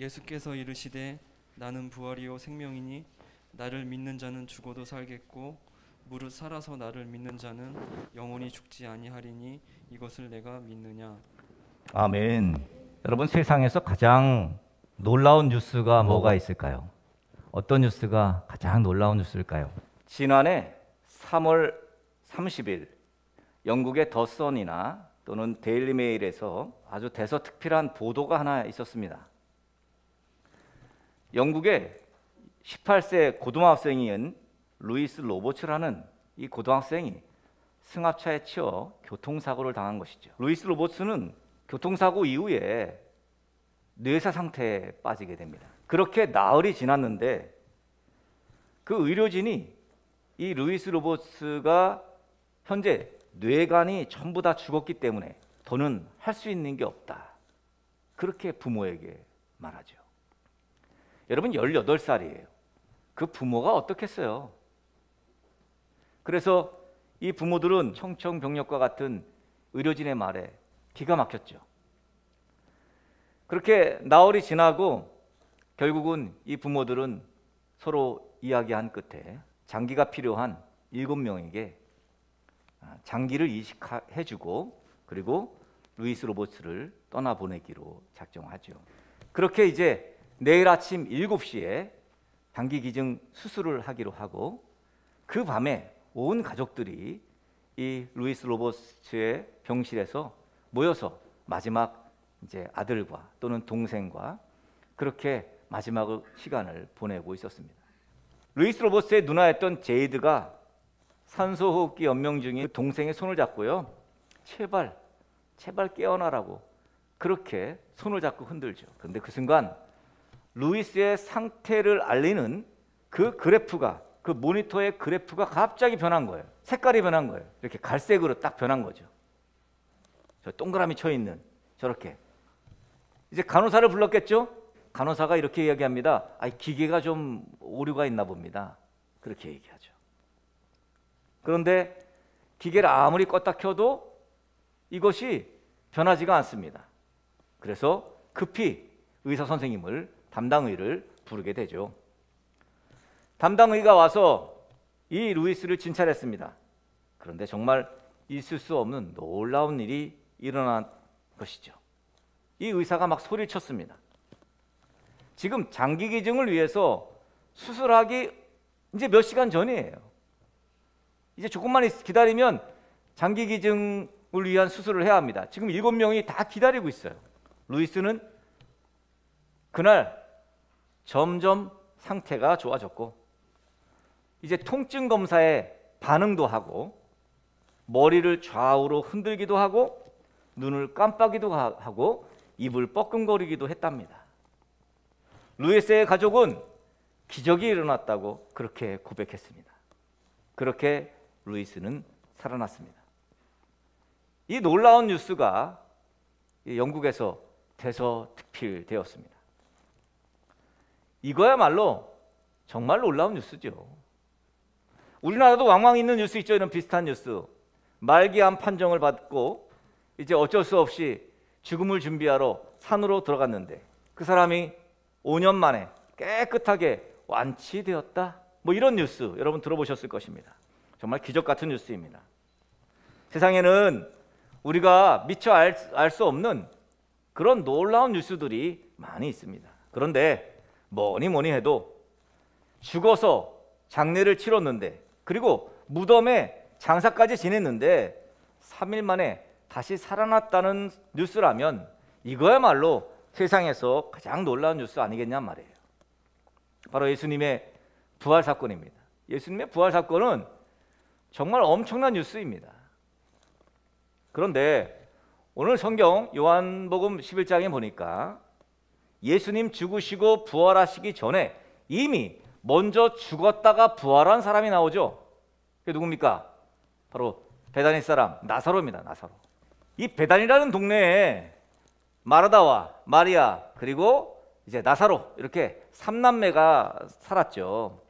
예수께서 이르시되 나는 부활이요 생명이니 나를 믿는 자는 죽어도 살겠고 무릇 살아서 나를 믿는 자는 영원히 죽지 아니하리니 이것을 내가 믿느냐. 아멘. 여러분, 세상에서 가장 놀라운 뉴스가 뭐가 있을까요? 어떤 뉴스가 가장 놀라운 뉴스일까요? 지난해 3월 30일 영국의 더 선이나 또는 데일리 메일에서 아주 대서특필한 보도가 하나 있었습니다. 영국의 18세 고등학생인 루이스 로버츠라는 이 고등학생이 승합차에 치여 교통사고를 당한 것이죠. 루이스 로버츠는 교통사고 이후에 뇌사 상태에 빠지게 됩니다. 그렇게 나흘이 지났는데 그 의료진이 이 루이스 로버츠가 현재 뇌관이 전부 다 죽었기 때문에 더는 할 수 있는 게 없다, 그렇게 부모에게 말하죠. 여러분, 18살이에요. 그 부모가 어떻겠어요? 그래서 이 부모들은 청천벽력과 같은 의료진의 말에 기가 막혔죠. 그렇게 나흘이 지나고 결국은 이 부모들은 서로 이야기한 끝에 장기가 필요한 7명에게 장기를 이식해주고 그리고 루이스 로버츠를 떠나보내기로 작정하죠. 그렇게 이제 내일 아침 7시에 장기 기증 수술을 하기로 하고, 그 밤에 온 가족들이 이 루이스 로버츠의 병실에서 모여서 마지막 이제 아들과 또는 동생과 그렇게 마지막 시간을 보내고 있었습니다. 루이스 로버츠의 누나였던 제이드가 산소호흡기 연명 중인 동생의 손을 잡고요, 제발 깨어나라고 그렇게 손을 잡고 흔들죠. 그런데 그 순간 루이스의 상태를 알리는 그 그래프가, 그 모니터의 그래프가 갑자기 변한 거예요. 색깔이 변한 거예요. 이렇게 갈색으로 딱 변한 거죠. 저 동그라미 쳐 있는 저렇게. 이제 간호사를 불렀겠죠? 간호사가 이렇게 이야기합니다. 기계가 좀 오류가 있나 봅니다. 그렇게 얘기하죠. 그런데 기계를 아무리 껐다 켜도 이것이 변하지가 않습니다. 그래서 급히 의사 선생님을, 담당의를 부르게 되죠. 담당의가 와서 이 루이스를 진찰했습니다. 그런데 정말 있을 수 없는 놀라운 일이 일어난 것이죠. 이 의사가 막 소리를 쳤습니다. 지금 장기 기증을 위해서 수술하기 이제 몇 시간 전이에요. 이제 조금만 기다리면 장기 기증을 위한 수술을 해야 합니다. 지금 7명이 다 기다리고 있어요. 루이스는 그날 점점 상태가 좋아졌고 이제 통증 검사에 반응도 하고 머리를 좌우로 흔들기도 하고 눈을 깜빡이도 하고 입을 뻐끔거리기도 했답니다. 루이스의 가족은 기적이 일어났다고 그렇게 고백했습니다. 그렇게 루이스는 살아났습니다. 이 놀라운 뉴스가 영국에서 대서특필되었습니다. 이거야말로 정말 놀라운 뉴스죠. 우리나라도 왕왕 있는 뉴스 있죠. 이런 비슷한 뉴스. 말기암 판정을 받고 이제 어쩔 수 없이 죽음을 준비하러 산으로 들어갔는데 그 사람이 5년 만에 깨끗하게 완치되었다, 뭐 이런 뉴스 여러분 들어보셨을 것입니다. 정말 기적 같은 뉴스입니다. 세상에는 우리가 미처 알 수 없는 그런 놀라운 뉴스들이 많이 있습니다. 그런데 뭐니 해도 죽어서 장례를 치렀는데 그리고 무덤에 장사까지 지냈는데 3일 만에 다시 살아났다는 뉴스라면 이거야말로 세상에서 가장 놀라운 뉴스 아니겠냐 말이에요. 바로 예수님의 부활 사건입니다. 예수님의 부활 사건은 정말 엄청난 뉴스입니다. 그런데 오늘 성경 요한복음 11장에 보니까 예수님 죽으시고 부활하시기 전에 이미 먼저 죽었다가 부활한 사람이 나오죠. 그게 누굽니까? 바로 베다니 사람 나사로입니다. 나사로. 이 베단이라는 동네에 마르다와 마리아 그리고 이제 나사로, 이렇게 3남매가 살았죠.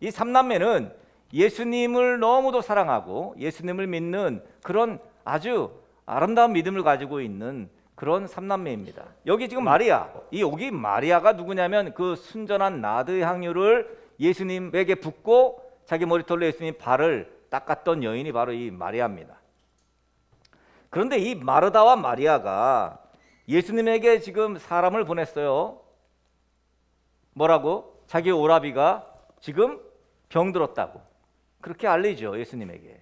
이 3남매는 예수님을 너무도 사랑하고 예수님을 믿는 그런 아주 아름다운 믿음을 가지고 있는 그런 삼남매입니다. 여기 지금 마리아, 여기 마리아가 누구냐면 그 순전한 나드 향유를 예수님에게 붓고 자기 머리털로 예수님 발을 닦았던 여인이 바로 이 마리아입니다. 그런데 이 마르다와 마리아가 예수님에게 지금 사람을 보냈어요. 뭐라고? 자기 오라비가 지금 병들었다고 그렇게 알리죠, 예수님에게.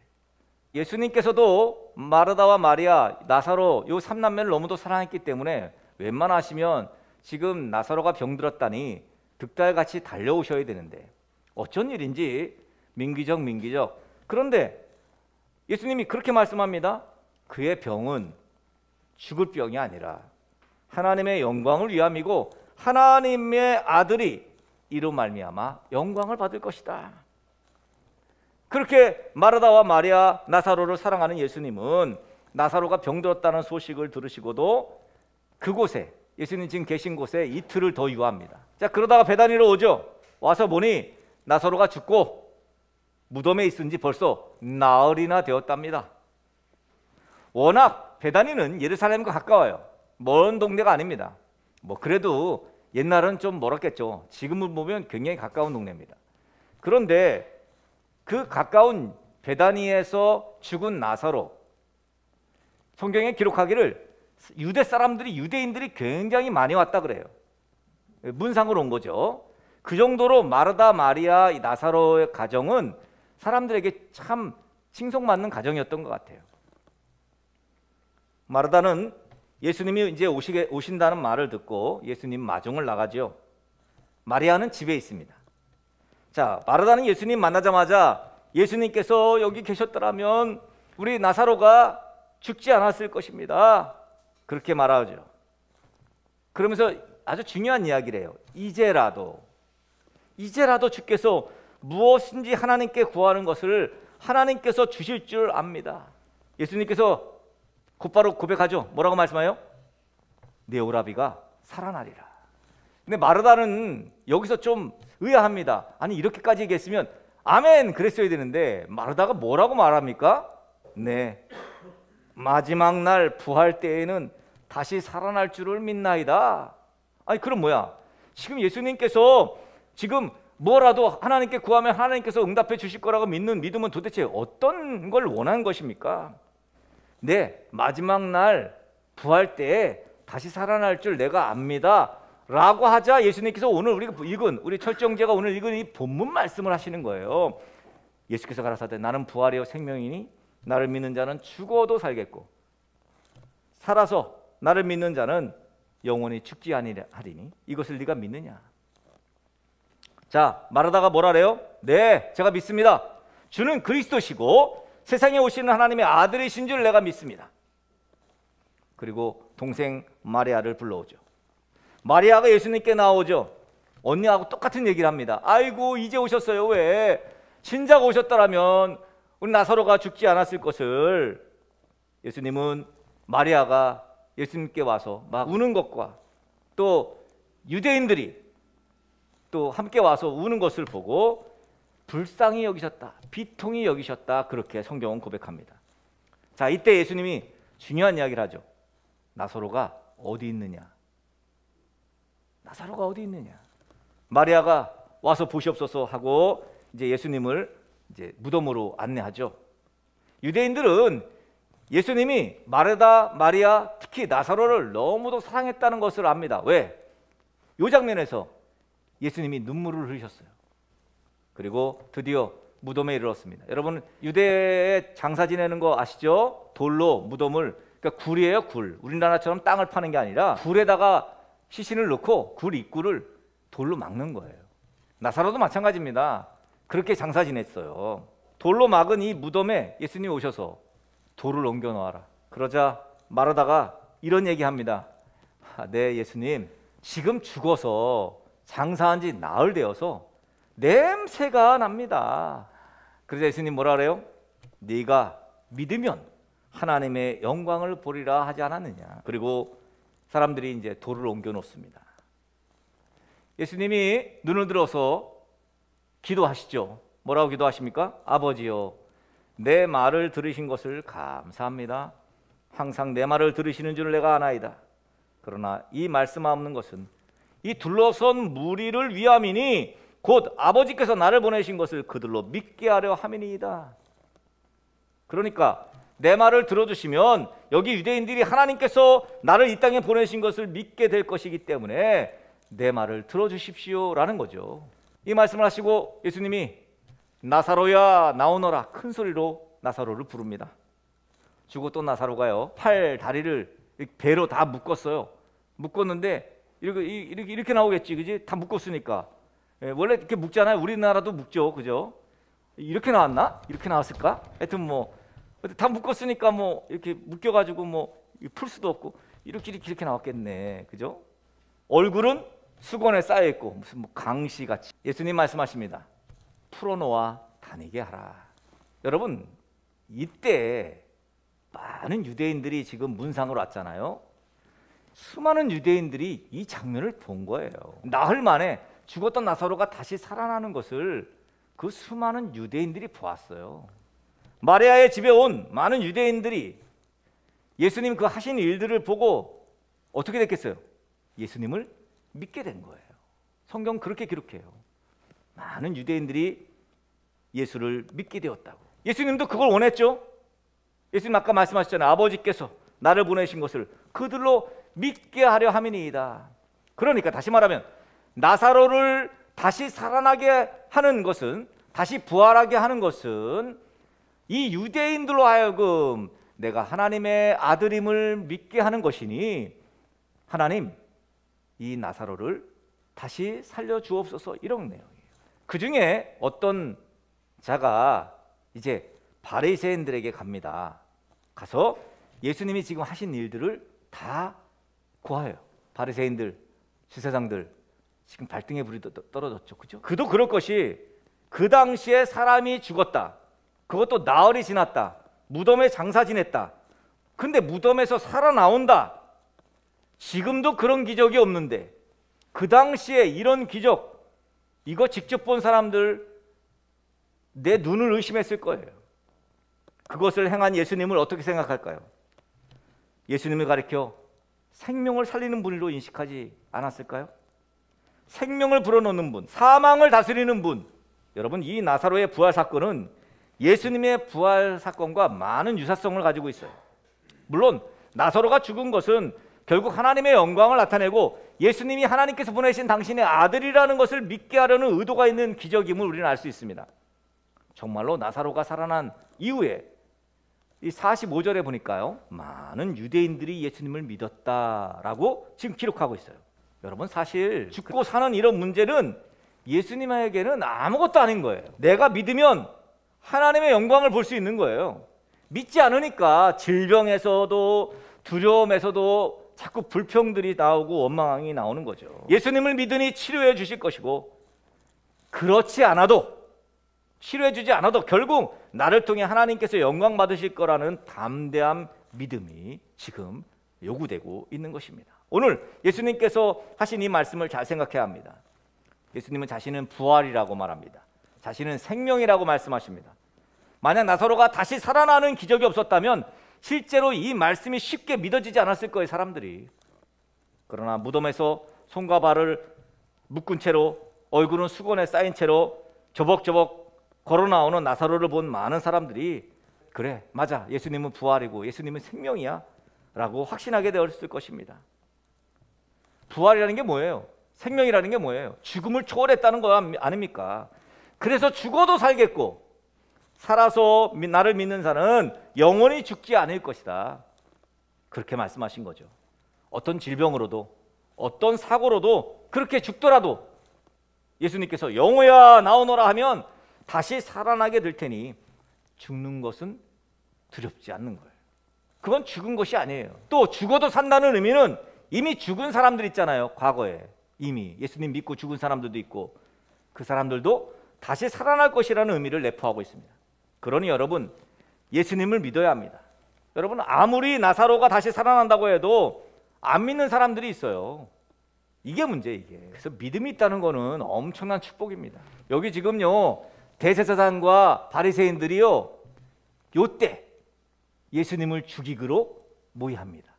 예수님께서도 마르다와 마리아, 나사로 요 삼남매를 너무도 사랑했기 때문에 웬만하시면 지금 나사로가 병들었다니 득달같이 달려오셔야 되는데 어쩐 일인지 민기적. 그런데 예수님이 그렇게 말씀합니다. 그의 병은 죽을 병이 아니라 하나님의 영광을 위함이고 하나님의 아들이 이로 말미암아 영광을 받을 것이다. 그렇게 마르다와 마리아, 나사로를 사랑하는 예수님은 나사로가 병들었다는 소식을 들으시고도 그곳에, 예수님 지금 계신 곳에 이틀을 더 유합니다. 자, 그러다가 베다니로 오죠. 와서 보니 나사로가 죽고 무덤에 있은 지 벌써 나흘이나 되었답니다. 워낙 베다니는 예루살렘과 가까워요. 먼 동네가 아닙니다. 뭐 그래도 옛날은 좀 멀었겠죠. 지금은 보면 굉장히 가까운 동네입니다. 그런데 그 가까운 베다니에서 죽은 나사로, 성경에 기록하기를 유대 사람들이, 유대인들이 굉장히 많이 왔다 그래요. 문상으로 온 거죠. 그 정도로 마르다, 마리아, 나사로의 가정은 사람들에게 참 칭송받는 가정이었던 것 같아요. 마르다는 예수님이 이제 오신다는 말을 듣고 예수님 마중을 나가죠. 마리아는 집에 있습니다. 자, 마르다는 예수님 만나자마자 예수님께서 여기 계셨더라면 우리 나사로가 죽지 않았을 것입니다. 그렇게 말하죠. 그러면서 아주 중요한 이야기를 해요. 이제라도 주께서 무엇인지 하나님께 구하는 것을 하나님께서 주실 줄 압니다. 예수님께서 곧바로 고백하죠. 뭐라고 말씀해요? 내 오라비가 살아나리라. 근데 마르다는 여기서 좀 의아합니다. 아니, 이렇게까지 얘기했으면 아멘 그랬어야 되는데 마르다가 뭐라고 말합니까? 네, 마지막 날 부활 때에는 다시 살아날 줄을 믿나이다. 아니, 그럼 뭐야? 지금 예수님께서 지금 뭐라도 하나님께 구하면 하나님께서 응답해 주실 거라고 믿는 믿음은 도대체 어떤 걸 원하는 것입니까? 네, 마지막 날 부활 때에 다시 살아날 줄 내가 압니다 라고 하자 예수님께서 오늘 우리가 읽은, 우리 철정제가 오늘 읽은 이 본문 말씀을 하시는 거예요. 예수께서 가라사대 나는 부활이요 생명이니 나를 믿는 자는 죽어도 살겠고 살아서 나를 믿는 자는 영원히 죽지 아니하리니 이것을 네가 믿느냐. 자, 마르다가 뭐라래요? 네, 제가 믿습니다. 주는 그리스도시고 세상에 오시는 하나님의 아들이신 줄 내가 믿습니다. 그리고 동생 마리아를 불러오죠. 마리아가 예수님께 나오죠. 언니하고 똑같은 얘기를 합니다. 아이고, 이제 오셨어요. 왜? 진작 오셨더라면 우리 나사로가 죽지 않았을 것을. 예수님은 마리아가 예수님께 와서 막 우는 것과 또 유대인들이 또 함께 와서 우는 것을 보고 불쌍히 여기셨다, 비통히 여기셨다, 그렇게 성경은 고백합니다. 자, 이때 예수님이 중요한 이야기를 하죠. 나사로가 어디 있느냐? 나사로가 어디 있느냐? 마리아가 와서 보시옵소서 하고 이제 예수님을 이제 무덤으로 안내하죠. 유대인들은 예수님이 마르다, 마리아, 특히 나사로를 너무도 사랑했다는 것을 압니다. 왜? 이 장면에서 예수님이 눈물을 흘리셨어요. 그리고 드디어 무덤에 이르렀습니다. 여러분, 유대에 장사 지내는 거 아시죠? 돌로 무덤을, 그러니까 굴이에요, 굴. 우리나라처럼 땅을 파는 게 아니라 굴에다가 시신을 넣고 굴 입구를 돌로 막는 거예요. 나사로도 마찬가지입니다. 그렇게 장사 지냈어요. 돌로 막은 이 무덤에 예수님이 오셔서 돌을 옮겨 놓아라. 그러자 마르다가 이런 얘기합니다. 네, 예수님, 지금 죽어서 장사한 지 나흘 되어서 냄새가 납니다. 그래서 예수님 뭐라 그래요? 네가 믿으면 하나님의 영광을 보리라 하지 않았느냐. 그리고 사람들이 이제 돌을 옮겨 놓습니다. 예수님이 눈을 들어서 기도하시죠. 뭐라고 기도하십니까? 아버지요, 내 말을 들으신 것을 감사합니다. 항상 내 말을 들으시는 줄 내가 아나이다. 그러나 이 말씀하옵는 것은 이 둘러선 무리를 위함이니 곧 아버지께서 나를 보내신 것을 그들로 믿게 하려 함이니이다. 그러니까 내 말을 들어주시면 여기 유대인들이 하나님께서 나를 이 땅에 보내신 것을 믿게 될 것이기 때문에 내 말을 들어주십시오라는 거죠. 이 말씀을 하시고 예수님이 나사로야 나오너라 큰 소리로 나사로를 부릅니다. 죽었던 나사로가요, 팔 다리를 배로 다 묶었어요. 묶었는데 이렇게 나오겠지, 그지? 다 묶었으니까. 원래 이렇게 묶잖아요. 우리나라도 묶죠, 그죠? 이렇게 나왔나? 이렇게 나왔을까? 하여튼 뭐 다 묶었으니까 뭐 이렇게 묶여가지고 뭐 풀 수도 없고 이렇게 나왔겠네, 그죠? 얼굴은 수건에 쌓여 있고 무슨 뭐 강시 같이. 예수님 말씀하십니다. 풀어놓아 다니게 하라. 여러분, 이때 많은 유대인들이 지금 문상으로 왔잖아요. 수많은 유대인들이 이 장면을 본 거예요. 나흘 만에 죽었던 나사로가 다시 살아나는 것을 그 수많은 유대인들이 보았어요. 마리아의 집에 온 많은 유대인들이 예수님 그 하신 일들을 보고 어떻게 됐겠어요? 예수님을 믿게 된 거예요. 성경 그렇게 기록해요. 많은 유대인들이 예수를 믿게 되었다고. 예수님도 그걸 원했죠. 예수님 아까 말씀하셨잖아요. 아버지께서 나를 보내신 것을 그들로 믿게 하려 함이니이다. 그러니까 다시 말하면 나사로를 다시 살아나게 하는 것은, 다시 부활하게 하는 것은 이 유대인들로 하여금 내가 하나님의 아들임을 믿게 하는 것이니 하나님, 이 나사로를 다시 살려주옵소서, 이런 내용이에요. 그 중에 어떤 자가 이제 바리새인들에게 갑니다. 가서 예수님이 지금 하신 일들을 다 고하여요. 바리새인들, 주세장들 지금 발등에 불이 떨어졌죠, 그죠? 그도 그럴 것이, 그 당시에 사람이 죽었다, 그것도 나흘이 지났다, 무덤에 장사 지냈다, 근데 무덤에서 살아나온다. 지금도 그런 기적이 없는데 그 당시에 이런 기적, 이거 직접 본 사람들 내 눈을 의심했을 거예요. 그것을 행한 예수님을 어떻게 생각할까요? 예수님을 가리켜 생명을 살리는 분으로 인식하지 않았을까요? 생명을 불어넣는 분, 사망을 다스리는 분. 여러분, 이 나사로의 부활 사건은 예수님의 부활 사건과 많은 유사성을 가지고 있어요. 물론 나사로가 죽은 것은 결국 하나님의 영광을 나타내고 예수님이 하나님께서 보내신 당신의 아들이라는 것을 믿게 하려는 의도가 있는 기적임을 우리는 알 수 있습니다. 정말로 나사로가 살아난 이후에 이 45절에 보니까요, 많은 유대인들이 예수님을 믿었다라고 지금 기록하고 있어요. 여러분, 사실 죽고 사는 이런 문제는 예수님에게는 아무것도 아닌 거예요. 내가 믿으면 하나님의 영광을 볼 수 있는 거예요. 믿지 않으니까 질병에서도 두려움에서도 자꾸 불평들이 나오고 원망이 나오는 거죠. 예수님을 믿으니 치료해 주실 것이고, 그렇지 않아도, 치료해 주지 않아도 결국 나를 통해 하나님께서 영광 받으실 거라는 담대한 믿음이 지금 요구되고 있는 것입니다. 오늘 예수님께서 하신 이 말씀을 잘 생각해야 합니다. 예수님은 자신은 부활이라고 말합니다. 자신은 생명이라고 말씀하십니다. 만약 나사로가 다시 살아나는 기적이 없었다면 실제로 이 말씀이 쉽게 믿어지지 않았을 거예요, 사람들이. 그러나 무덤에서 손과 발을 묶은 채로, 얼굴은 수건에 쌓인 채로 저벅저벅 걸어 나오는 나사로를 본 많은 사람들이, 그래, 맞아, 예수님은 부활이고 예수님은 생명이야 라고 확신하게 되었을 것입니다. 부활이라는 게 뭐예요? 생명이라는 게 뭐예요? 죽음을 초월했다는 거 아닙니까? 그래서 죽어도 살겠고 살아서 나를 믿는 자는 영원히 죽지 않을 것이다, 그렇게 말씀하신 거죠. 어떤 질병으로도, 어떤 사고로도 그렇게 죽더라도 예수님께서 영호야 나오너라 하면 다시 살아나게 될 테니 죽는 것은 두렵지 않는 거예요. 그건 죽은 것이 아니에요. 또 죽어도 산다는 의미는 이미 죽은 사람들 있잖아요. 과거에 이미 예수님 믿고 죽은 사람들도 있고, 그 사람들도 다시 살아날 것이라는 의미를 내포하고 있습니다. 그러니 여러분, 예수님을 믿어야 합니다. 여러분, 아무리 나사로가 다시 살아난다고 해도 안 믿는 사람들이 있어요. 이게 문제예요, 이게. 그래서 믿음이 있다는 거는 엄청난 축복입니다. 여기 지금요, 대제사장과 바리새인들이요, 요때 예수님을 죽이기로 모의합니다.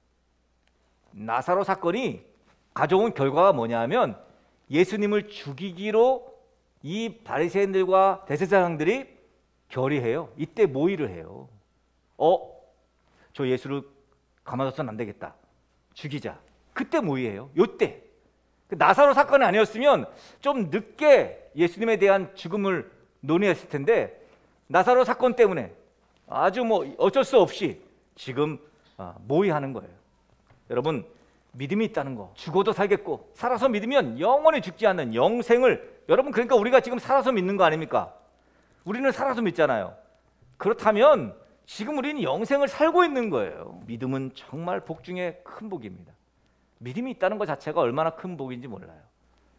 나사로 사건이 가져온 결과가 뭐냐면 예수님을 죽이기로 이 바리새인들과 대제사장들이 결의해요. 이때 모의를 해요. 저 예수를 가만둬서는 안 되겠다. 죽이자. 그때 모의해요. 요때. 나사로 사건이 아니었으면 좀 늦게 예수님에 대한 죽음을 논의했을 텐데 나사로 사건 때문에 아주 어쩔 수 없이 지금 모의하는 거예요. 여러분, 믿음이 있다는 거, 죽어도 살겠고 살아서 믿으면 영원히 죽지 않는 영생을, 여러분, 그러니까 우리가 지금 살아서 믿는 거 아닙니까? 우리는 살아서 믿잖아요. 그렇다면 지금 우리는 영생을 살고 있는 거예요. 믿음은 정말 복 중에 큰 복입니다. 믿음이 있다는 것 자체가 얼마나 큰 복인지 몰라요.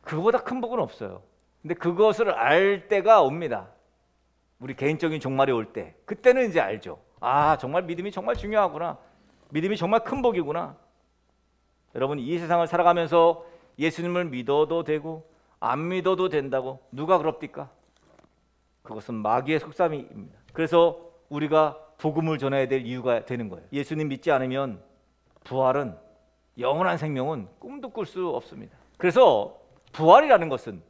그거보다 큰 복은 없어요. 근데 그것을 알 때가 옵니다. 우리 개인적인 종말이 올 때, 그때는 이제 알죠. 정말 믿음이 정말 중요하구나. 믿음이 정말 큰 복이구나. 여러분, 이 세상을 살아가면서 예수님을 믿어도 되고 안 믿어도 된다고 누가 그럽니까? 그것은 마귀의 속셈입니다. 그래서 우리가 복음을 전해야 될 이유가 되는 거예요. 예수님 믿지 않으면 부활은, 영원한 생명은 꿈도 꿀 수 없습니다. 그래서 부활이라는 것은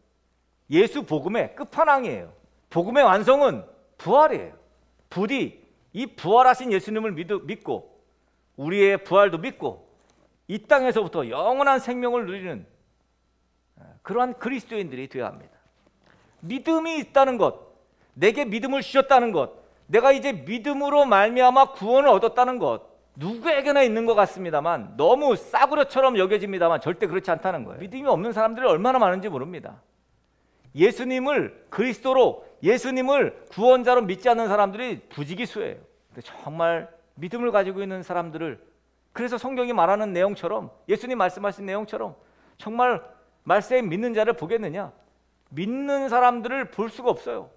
예수 복음의 끝판왕이에요. 복음의 완성은 부활이에요. 부디 이 부활하신 예수님을 믿고 우리의 부활도 믿고 이 땅에서부터 영원한 생명을 누리는 그러한 그리스도인들이 되어야 합니다. 믿음이 있다는 것, 내게 믿음을 주셨다는 것, 내가 이제 믿음으로 말미암아 구원을 얻었다는 것, 누구에게나 있는 것 같습니다만, 너무 싸구려처럼 여겨집니다만 절대 그렇지 않다는 거예요. 믿음이 없는 사람들이 얼마나 많은지 모릅니다. 예수님을 그리스도로, 예수님을 구원자로 믿지 않는 사람들이 부지기수예요. 정말 믿음을 가지고 있는 사람들을, 그래서 성경이 말하는 내용처럼, 예수님 말씀하신 내용처럼 정말 말세에 믿는 자를 보겠느냐? 믿는 사람들을 볼 수가 없어요.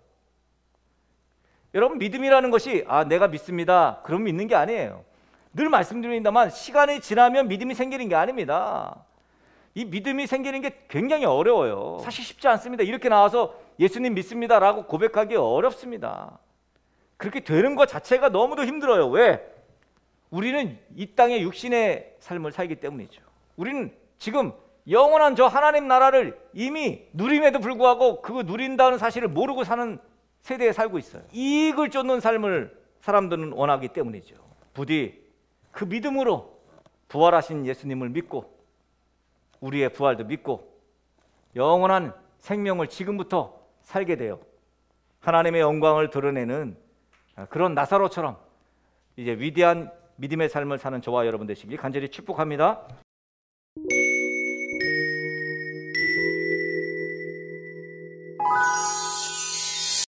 여러분, 믿음이라는 것이 내가 믿습니다, 그럼 믿는 게 아니에요. 늘 말씀드립니다만 시간이 지나면 믿음이 생기는 게 아닙니다. 이 믿음이 생기는 게 굉장히 어려워요. 사실 쉽지 않습니다. 이렇게 나와서 예수님 믿습니다라고 고백하기 어렵습니다. 그렇게 되는 것 자체가 너무도 힘들어요. 왜? 우리는 이 땅의 육신의 삶을 살기 때문이죠. 우리는 지금 영원한 저 하나님 나라를 이미 누림에도 불구하고 그거 누린다는 사실을 모르고 사는 세대에 살고 있어요. 이익을 쫓는 삶을 사람들은 원하기 때문이죠. 부디 그 믿음으로 부활하신 예수님을 믿고 우리의 부활도 믿고 영원한 생명을 지금부터 살게 되어 하나님의 영광을 드러내는 그런 나사로처럼 이제 위대한 믿음의 삶을 사는 저와 여러분 되시길 간절히 축복합니다.